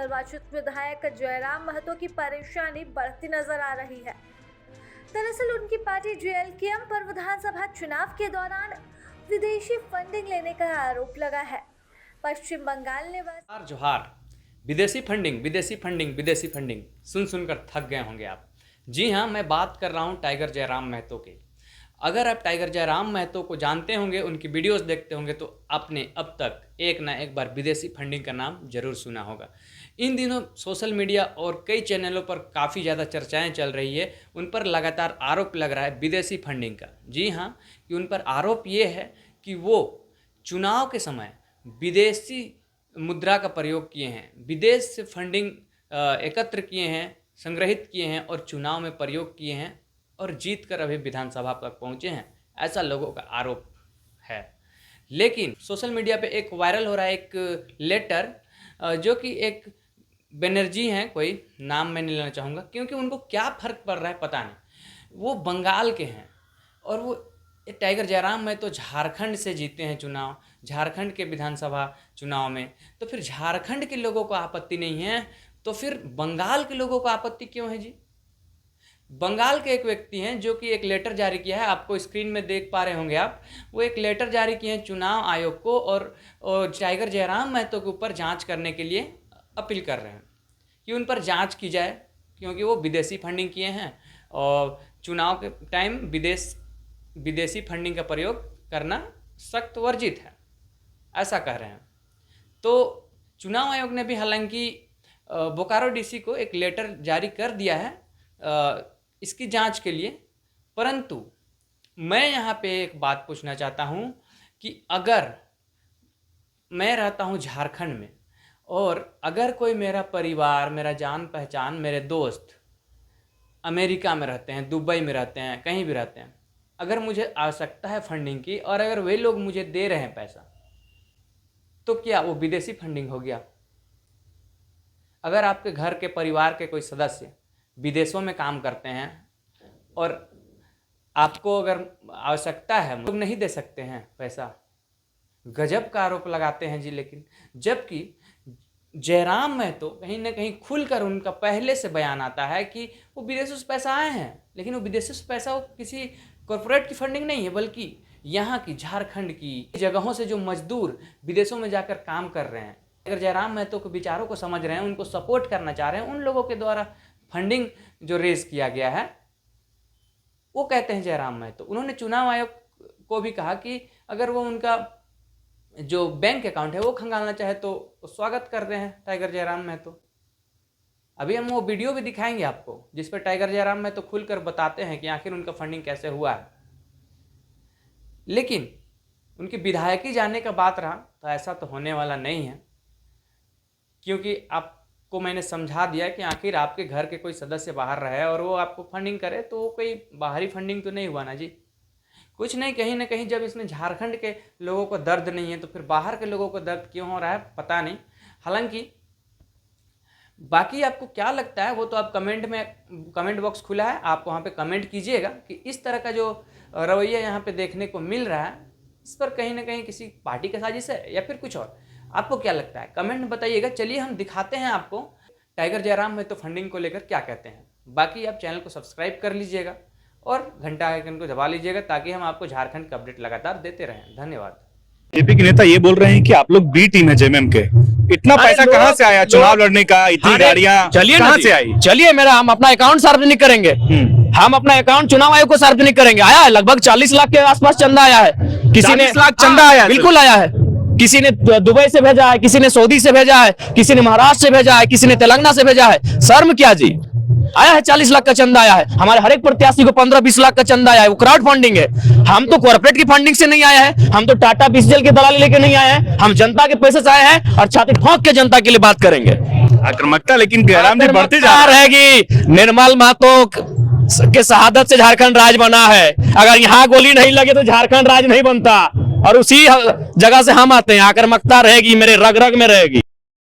निर्वाचित विधायक जयराम महतो की परेशानी बढ़ती नजर आ रही है। दरअसल उनकी पार्टी जेएलकेएम पर विधानसभा चुनाव के दौरान विदेशी फंडिंग लेने का आरोप लगा है। पश्चिम बंगाल ने जोहार। विदेशी फंडिंग सुन सुनकर थक गए होंगे आप। जी हाँ, मैं बात कर रहा हूँ टाइगर जयराम महतो की। अगर आप टाइगर जयराम महतो को जानते होंगे, उनकी वीडियोस देखते होंगे, तो आपने अब तक एक ना एक बार विदेशी फंडिंग का नाम जरूर सुना होगा। इन दिनों सोशल मीडिया और कई चैनलों पर काफ़ी ज़्यादा चर्चाएं चल रही है। उन पर लगातार आरोप लग रहा है विदेशी फंडिंग का। जी हाँ, कि उन पर आरोप ये है कि वो चुनाव के समय विदेशी मुद्रा का प्रयोग किए हैं, विदेश से फंडिंग एकत्र किए हैं, संग्रहित किए हैं और चुनाव में प्रयोग किए हैं और जीत कर अभी विधानसभा तक पहुंचे हैं, ऐसा लोगों का आरोप है। लेकिन सोशल मीडिया पे एक वायरल हो रहा है एक लेटर, जो कि एक बनर्जी हैं, कोई नाम मैं नहीं लेना चाहूँगा क्योंकि उनको क्या फ़र्क पड़ रहा है पता नहीं। वो बंगाल के हैं और वो टाइगर जयराम में तो झारखंड से जीते हैं चुनाव, झारखंड के विधानसभा चुनाव में। तो फिर झारखंड के लोगों को आपत्ति नहीं है, तो फिर बंगाल के लोगों को आपत्ति क्यों है जी? बंगाल के एक व्यक्ति हैं जो कि एक लेटर जारी किया है, आपको स्क्रीन में देख पा रहे होंगे आप। वो एक लेटर जारी किए हैं चुनाव आयोग को और टाइगर जयराम महतो के ऊपर जांच करने के लिए अपील कर रहे हैं कि उन पर जांच की जाए, क्योंकि वो विदेशी फंडिंग किए हैं और चुनाव के टाइम विदेशी फंडिंग का प्रयोग करना सख्त वर्जित है, ऐसा कह रहे हैं। तो चुनाव आयोग ने भी हालांकि बोकारो डीसी को एक लेटर जारी कर दिया है इसकी जांच के लिए। परंतु मैं यहाँ पे एक बात पूछना चाहता हूँ कि अगर मैं रहता हूँ झारखंड में और अगर कोई मेरा परिवार, मेरा जान पहचान, मेरे दोस्त अमेरिका में रहते हैं, दुबई में रहते हैं, कहीं भी रहते हैं, अगर मुझे आवश्यकता है फंडिंग की और अगर वे लोग मुझे दे रहे हैं पैसा, तो क्या वो विदेशी फंडिंग हो गया? अगर आपके घर के परिवार के कोई सदस्य विदेशों में काम करते हैं और आपको अगर आवश्यकता है, लोग नहीं दे सकते हैं पैसा, गजब का आरोप लगाते हैं जी। लेकिन जबकि जयराम महतो कहीं ना कहीं खुलकर उनका पहले से बयान आता है कि वो विदेशों से पैसा आए हैं, लेकिन वो विदेशों से पैसा वो किसी कॉरपोरेट की फंडिंग नहीं है, बल्कि यहाँ की झारखंड की जगहों से जो मजदूर विदेशों में जाकर काम कर रहे हैं, अगर जयराम महतो के विचारों को समझ रहे हैं, उनको सपोर्ट करना चाह रहे हैं, उन लोगों के द्वारा फंडिंग जो रेज किया गया है, वो कहते हैं जयराम महतो। उन्होंने चुनाव आयोग को भी कहा कि अगर वो उनका जो बैंक अकाउंट है वो खंगालना चाहे तो स्वागत करते हैं टाइगर जयराम महतो। अभी हम वो वीडियो भी दिखाएंगे आपको जिस पर टाइगर जयराम महतो खुलकर बताते हैं कि आखिर उनका फंडिंग कैसे हुआ है। लेकिन उनकी विधायकी जाने का बात रहा तो ऐसा तो होने वाला नहीं है, क्योंकि आपको मैंने समझा दिया कि आखिर आपके घर के कोई सदस्य बाहर रहे और वो आपको फंडिंग करे, तो वो कोई बाहरी फंडिंग तो नहीं हुआ ना जी। कुछ नहीं, कहीं ना कहीं जब इसमें झारखंड के लोगों को दर्द नहीं है तो फिर बाहर के लोगों को दर्द क्यों हो रहा है पता नहीं। हालांकि बाकी आपको क्या लगता है वो तो आप कमेंट बॉक्स खुला है, आप वहाँ पे कमेंट कीजिएगा कि इस तरह का जो रवैया यहाँ पे देखने को मिल रहा है, इस पर कहीं ना कहीं किसी पार्टी का साजिश है या फिर कुछ और। आपको क्या लगता है कमेंट में बताइएगा। चलिए हम दिखाते हैं आपको टाइगर जयराम महतो फंडिंग को लेकर क्या कहते हैं। बाकी आप चैनल को सब्सक्राइब कर लीजिएगा और घंटा आइकन को दबा लीजिएगा ताकि हम आपको झारखंड का अपडेट लगातार देते रहें। धन्यवाद। बीजेपी के नेता ये बोल रहे हैं कि आप लोग बी टीम है जेएमएम के। इतना पैसा कहाँ से आया चुनाव लड़ने का? इतनी गाड़ियां कहाँ से आई? चलिए हम अपना अकाउंट सार्वजनिक करेंगे। हम अपना अकाउंट चुनाव आयोग को सार्वजनिक करेंगे। आया है लगभग 40 लाख के आसपास चंदा आया है। किसी ने 40 लाख चंदा आया है? बिल्कुल आया है। किसी ने दुबई से भेजा है, किसी ने सऊदी से भेजा है, किसी ने महाराष्ट्र से भेजा है, किसी ने तेलंगाना से भेजा है। शर्म क्या जी? आया है 40 लाख का चंदा आया है। हमारे हर एक प्रत्याशी को 15-20 लाख का चंदा आया है। वो क्राउड फंडिंग है। हम तो कॉर्पोरेट की फंडिंग से नहीं आए हैं, हम तो टाटा बीसीएल की दलाली लेके नहीं आए हैं। हम जनता के पैसे से आए हैं और छाती ठोक के जनता के लिए बात करेंगे। आक्रामकता लेकिन जयराम जी बढ़ती जा रहेगी। निर्मल महतो के शहादत से झारखंड राज बना है। अगर यहाँ गोली नहीं लगे तो झारखंड राज नहीं बनता और उसी जगह से हम आते हैं। आक्रामकता रहेगी, मेरे रग रग में रहेगी।